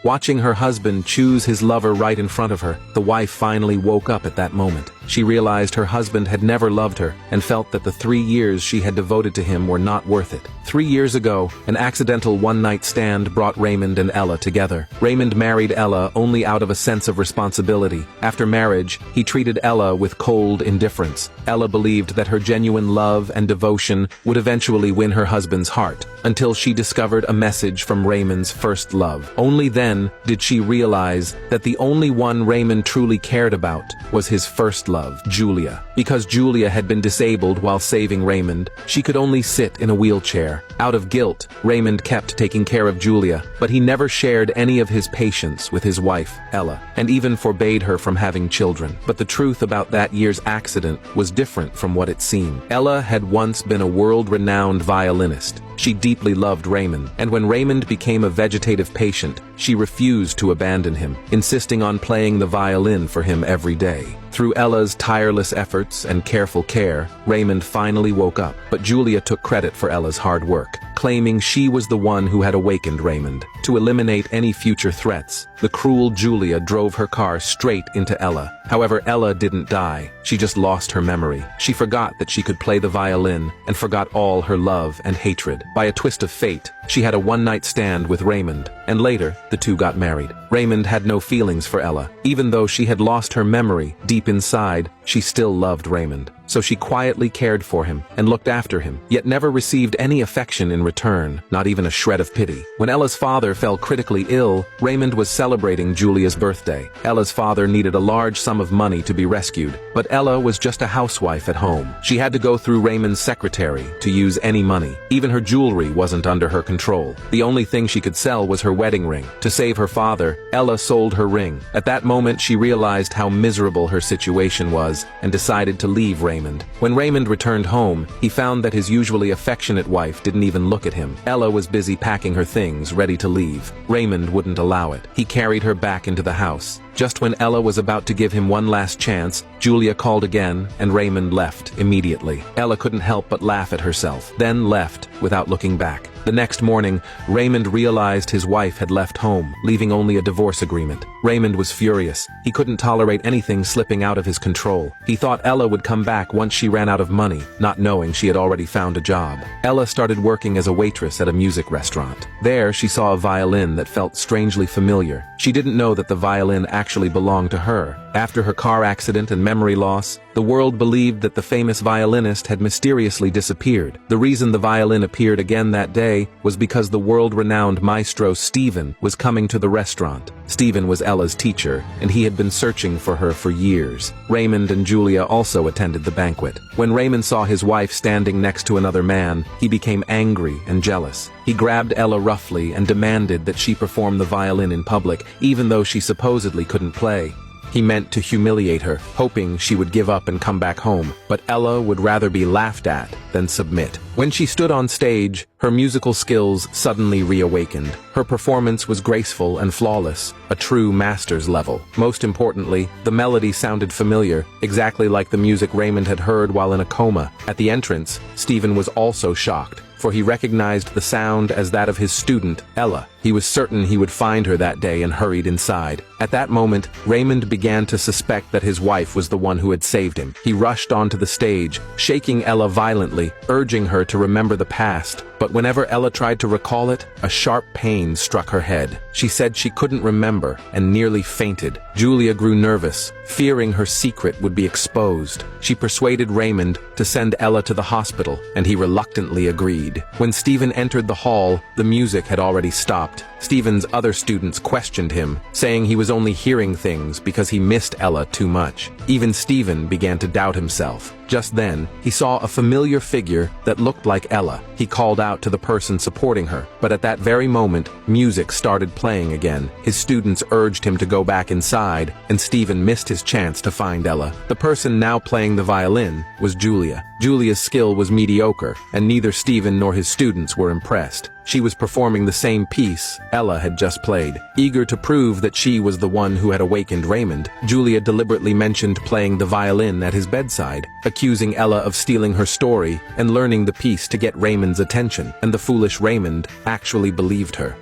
Watching her husband choose his lover right in front of her, the wife finally woke up at that moment. She realized her husband had never loved her and felt that the 3 years she had devoted to him were not worth it. 3 years ago, an accidental one-night stand brought Raymond and Ella together. Raymond married Ella only out of a sense of responsibility. After marriage, he treated Ella with cold indifference. Ella believed that her genuine love and devotion would eventually win her husband's heart, until she discovered a message from Raymond's first love. Only then did she realize that the only one Raymond truly cared about was his first love, Julia. Because Julia had been disabled while saving Raymond, she could only sit in a wheelchair. Out of guilt, Raymond kept taking care of Julia, but he never shared any of his patience with his wife, Ella, and even forbade her from having children. But the truth about that year's accident was different from what it seemed. Ella had once been a world-renowned violinist. She deeply loved Raymond, and when Raymond became a vegetative patient, she refused to abandon him, insisting on playing the violin for him every day. Through Ella's tireless efforts and careful care, Raymond finally woke up, but Julia took credit for Ella's hard work, claiming she was the one who had awakened Raymond. To eliminate any future threats, the cruel Julia drove her car straight into Ella. However, Ella didn't die. She just lost her memory. She forgot that she could play the violin and forgot all her love and hatred. By a twist of fate, she had a one-night stand with Raymond, and later, the two got married. Raymond had no feelings for Ella. Even though she had lost her memory, deep inside, she still loved Raymond. So she quietly cared for him and looked after him, yet never received any affection in return, not even a shred of pity. When Ella's father fell critically ill, Raymond was celebrating Julia's birthday. Ella's father needed a large sum of money to be rescued, but Ella was just a housewife at home. She had to go through Raymond's secretary to use any money. Even her jewelry wasn't under her control. The only thing she could sell was her wedding ring. To save her father, Ella sold her ring. At that moment, she realized how miserable her situation was and decided to leave Raymond. When Raymond returned home, he found that his usually affectionate wife didn't even look at him. Ella was busy packing her things, ready to leave. Raymond wouldn't allow it. He carried her back into the house. Just when Ella was about to give him one last chance, Julia called again, and Raymond left immediately. Ella couldn't help but laugh at herself, then left without looking back. The next morning, Raymond realized his wife had left home, leaving only a divorce agreement. Raymond was furious. He couldn't tolerate anything slipping out of his control. He thought Ella would come back once she ran out of money, not knowing she had already found a job. Ella started working as a waitress at a music restaurant. There, she saw a violin that felt strangely familiar. She didn't know that the violin actually belonged to her. After her car accident and memory loss, the world believed that the famous violinist had mysteriously disappeared. The reason the violin appeared again that day was because the world-renowned maestro Steven was coming to the restaurant. Steven was Ella's teacher, and he had been searching for her for years. Raymond and Julia also attended the banquet. When Raymond saw his wife standing next to another man, he became angry and jealous. He grabbed Ella roughly and demanded that she perform the violin in public, even though she supposedly couldn't play. He meant to humiliate her, hoping she would give up and come back home, but Ella would rather be laughed at than submit. When she stood on stage, her musical skills suddenly reawakened. Her performance was graceful and flawless, a true master's level. Most importantly, the melody sounded familiar, exactly like the music Raymond had heard while in a coma. At the entrance, Steven was also shocked, for he recognized the sound as that of his student, Ella. He was certain he would find her that day and hurried inside. At that moment, Raymond began to suspect that his wife was the one who had saved him. He rushed onto the stage, shaking Ella violently, urging her to remember the past. But whenever Ella tried to recall it, a sharp pain struck her head. She said she couldn't remember and nearly fainted. Julia grew nervous, fearing her secret would be exposed. She persuaded Raymond to send Ella to the hospital, and he reluctantly agreed. When Steven entered the hall, the music had already stopped. Steven's other students questioned him, saying he was only hearing things because he missed Ella too much. Even Steven began to doubt himself. Just then, he saw a familiar figure that looked like Ella. He called out to the person supporting her, but at that very moment, music started playing again. His students urged him to go back inside, and Steven missed his chance to find Ella. The person now playing the violin was Julia. Julia's skill was mediocre, and neither Steven nor his students were impressed. She was performing the same piece Ella had just played. Eager to prove that she was the one who had awakened Raymond, Julia deliberately mentioned playing the violin at his bedside, accusing Ella of stealing her story and learning the piece to get Raymond's attention, and the foolish Raymond actually believed her.